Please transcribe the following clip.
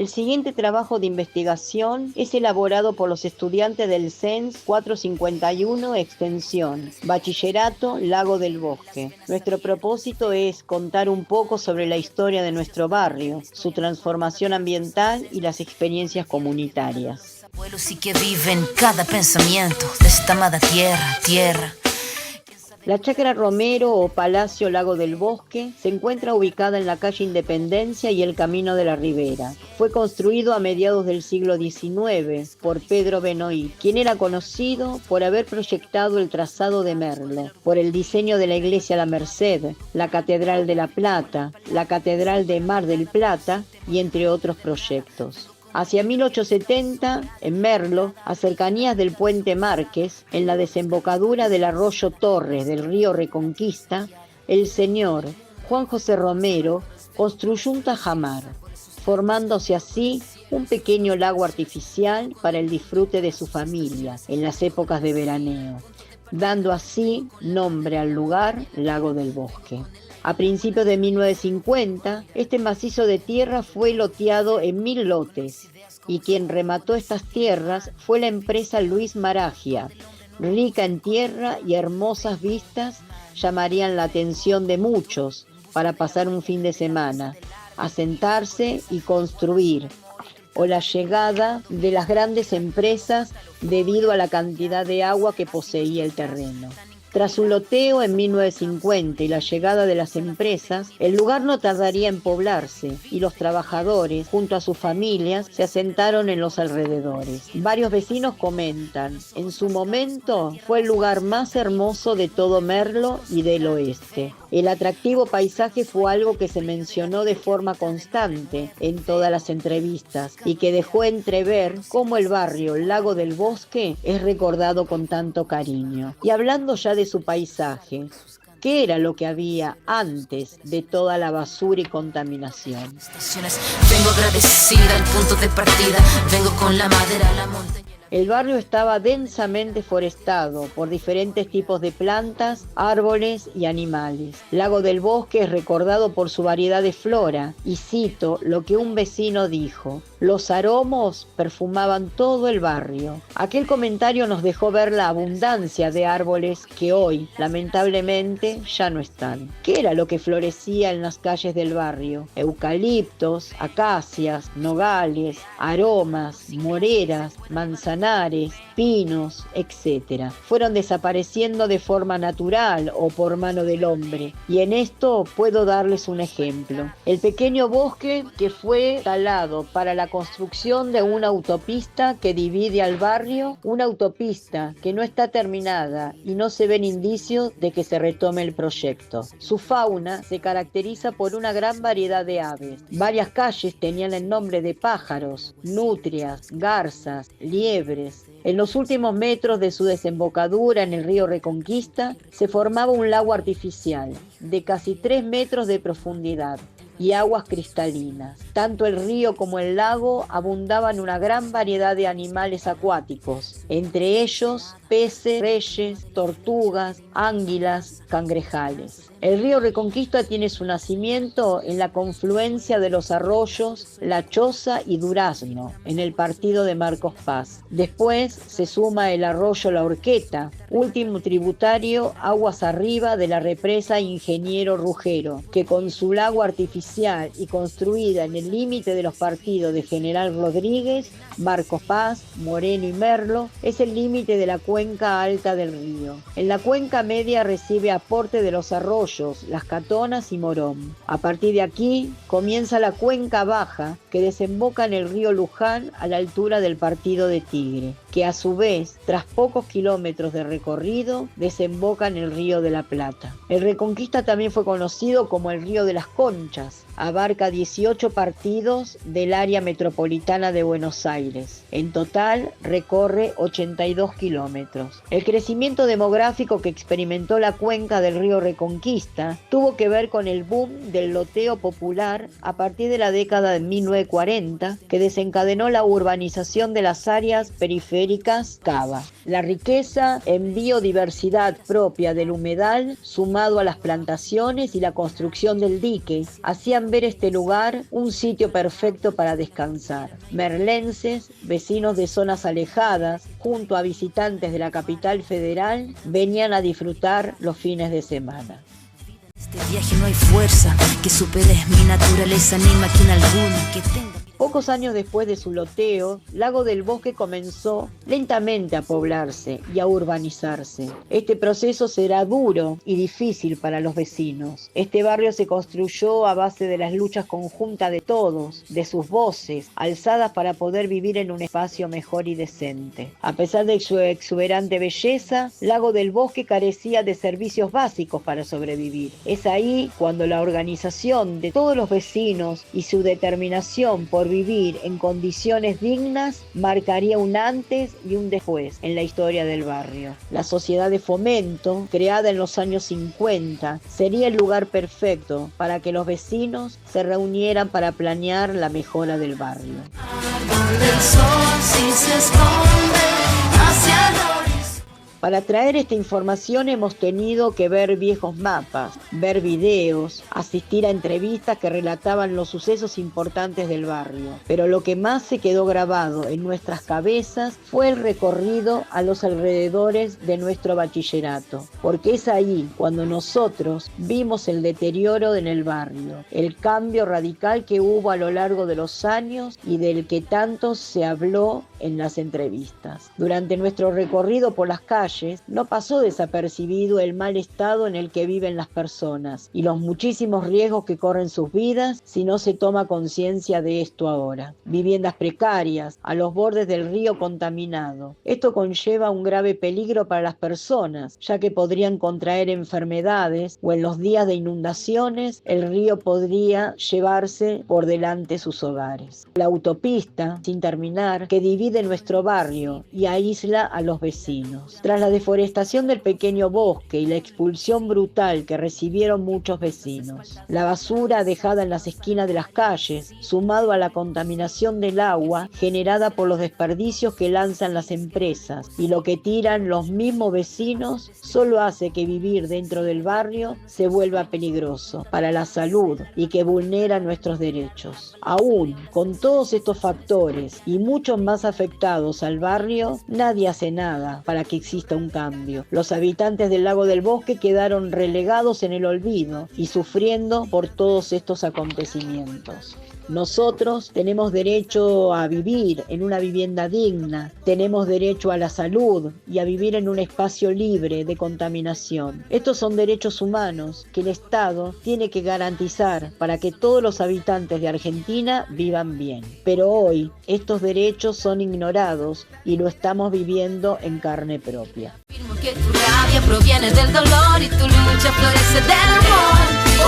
El siguiente trabajo de investigación es elaborado por los estudiantes del CENS 451 Extensión, Bachillerato Lago del Bosque. Nuestro propósito es contar un poco sobre la historia de nuestro barrio, su transformación ambiental y las experiencias comunitarias. Abuelos sí que viven cada pensamiento de esta amada tierra. La Chacra Romero o Palacio Lago del Bosque se encuentra ubicada en la calle Independencia y el Camino de la Ribera. Fue construido a mediados del siglo XIX por Pedro Benoit, quien era conocido por haber proyectado el trazado de Merlo, por el diseño de la iglesia La Merced, la Catedral de La Plata, la Catedral de Mar del Plata y entre otros proyectos. Hacia 1870, en Merlo, a cercanías del Puente Márquez, en la desembocadura del arroyo Torres del río Reconquista, el señor Juan José Romero construyó un tajamar, formándose así un pequeño lago artificial para el disfrute de su familia en las épocas de veraneo, dando así nombre al lugar Lago del Bosque. A principios de 1950, este macizo de tierra fue loteado en 1000 lotes y quien remató estas tierras fue la empresa Luis Maragia. Rica en tierra y hermosas vistas, llamarían la atención de muchos para pasar un fin de semana, asentarse y construir, o la llegada de las grandes empresas debido a la cantidad de agua que poseía el terreno. Tras un loteo en 1950 y la llegada de las empresas, el lugar no tardaría en poblarse y los trabajadores, junto a sus familias, se asentaron en los alrededores. Varios vecinos comentan, en su momento fue el lugar más hermoso de todo Merlo y del oeste. El atractivo paisaje fue algo que se mencionó de forma constante en todas las entrevistas y que dejó entrever cómo el barrio Lago del Bosque es recordado con tanto cariño. Y hablando ya de su paisaje, ¿qué era lo que había antes de toda la basura y contaminación? Vengo agradecida al punto de partida, vengo con la madera, la montaña. El barrio estaba densamente forestado por diferentes tipos de plantas, árboles y animales. Lago del Bosque es recordado por su variedad de flora, y cito lo que un vecino dijo: los aromos perfumaban todo el barrio. Aquel comentario nos dejó ver la abundancia de árboles que hoy, lamentablemente, ya no están. ¿Qué era lo que florecía en las calles del barrio? Eucaliptos, acacias, nogales, aromas, moreras, manzanares, pinos, etc. Fueron desapareciendo de forma natural o por mano del hombre. Y en esto puedo darles un ejemplo. El pequeño bosque que fue talado para la construcción de una autopista que divide al barrio, una autopista que no está terminada y no se ven indicios de que se retome el proyecto. Su fauna se caracteriza por una gran variedad de aves. Varias calles tenían el nombre de pájaros, nutrias, garzas, liebres. En los últimos metros de su desembocadura en el río Reconquista se formaba un lago artificial de casi 3 metros de profundidad y aguas cristalinas. Tanto el río como el lago abundaban una gran variedad de animales acuáticos, entre ellos peces, reyes, tortugas, ánguilas, cangrejales. El río Reconquista tiene su nacimiento en la confluencia de los arroyos La Choza y Durazno, en el partido de Marcos Paz. Después se suma el arroyo La Horqueta, último tributario aguas arriba de la represa Ingeniero Rugero, que con su lago artificial y construida en el límite de los partidos de General Rodríguez, Marcos Paz, Moreno y Merlo, es el límite de la cuenca alta del río. En la cuenca media recibe aporte de los arroyos Las Catonas y Morón. A partir de aquí comienza la cuenca baja, que desemboca en el río Luján a la altura del partido de Tigre, que a su vez, tras pocos kilómetros de recorrido, desemboca en el río de la Plata. El Reconquista también fue conocido como el río de las Conchas. Abarca 18 partidos del área metropolitana de Buenos Aires. En total recorre 82 kilómetros. El crecimiento demográfico que experimentó la cuenca del río Reconquista tuvo que ver con el boom del loteo popular a partir de la década de 1940, que desencadenó la urbanización de las áreas periféricas atmosféricas Cava. La riqueza en biodiversidad propia del humedal, sumado a las plantaciones y la construcción del dique, hacían ver este lugar un sitio perfecto para descansar. Merlenses, vecinos de zonas alejadas, junto a visitantes de la capital federal, venían a disfrutar los fines de semana. Este viaje no hay fuerza que supere mi naturaleza, ni máquina alguna que tenga. Pocos años después de su loteo, Lago del Bosque comenzó lentamente a poblarse y a urbanizarse. Este proceso será duro y difícil para los vecinos. Este barrio se construyó a base de las luchas conjuntas de todos, de sus voces, alzadas para poder vivir en un espacio mejor y decente. A pesar de su exuberante belleza, Lago del Bosque carecía de servicios básicos para sobrevivir. Es ahí cuando la organización de todos los vecinos y su determinación por vivir en condiciones dignas marcaría un antes y un después en la historia del barrio. La sociedad de fomento, creada en los años 50, sería el lugar perfecto para que los vecinos se reunieran para planear la mejora del barrio. Para traer esta información hemos tenido que ver viejos mapas, ver videos, asistir a entrevistas que relataban los sucesos importantes del barrio. Pero lo que más se quedó grabado en nuestras cabezas fue el recorrido a los alrededores de nuestro bachillerato, porque es ahí cuando nosotros vimos el deterioro en el barrio, el cambio radical que hubo a lo largo de los años y del que tanto se habló en las entrevistas. Durante nuestro recorrido por las calles, no pasó desapercibido el mal estado en el que viven las personas y los muchísimos riesgos que corren sus vidas si no se toma conciencia de esto ahora. Viviendas precarias, a los bordes del río contaminado. Esto conlleva un grave peligro para las personas, ya que podrían contraer enfermedades o en los días de inundaciones el río podría llevarse por delante sus hogares. La autopista, sin terminar, que divide nuestro barrio y aísla a los vecinos. Tras la deforestación del pequeño bosque y la expulsión brutal que recibieron muchos vecinos, la basura dejada en las esquinas de las calles, sumado a la contaminación del agua generada por los desperdicios que lanzan las empresas y lo que tiran los mismos vecinos, solo hace que vivir dentro del barrio se vuelva peligroso para la salud y que vulnera nuestros derechos. Aún con todos estos factores y muchos más afectados al barrio, nadie hace nada para que exista un cambio. Los habitantes del Lago del Bosque quedaron relegados en el olvido y sufriendo por todos estos acontecimientos. Nosotros tenemos derecho a vivir en una vivienda digna, tenemos derecho a la salud y a vivir en un espacio libre de contaminación. Estos son derechos humanos que el Estado tiene que garantizar para que todos los habitantes de Argentina vivan bien. Pero hoy estos derechos son ignorados y lo estamos viviendo en carne propia. Que tu rabia proviene del dolor y tu lucha florece del amor.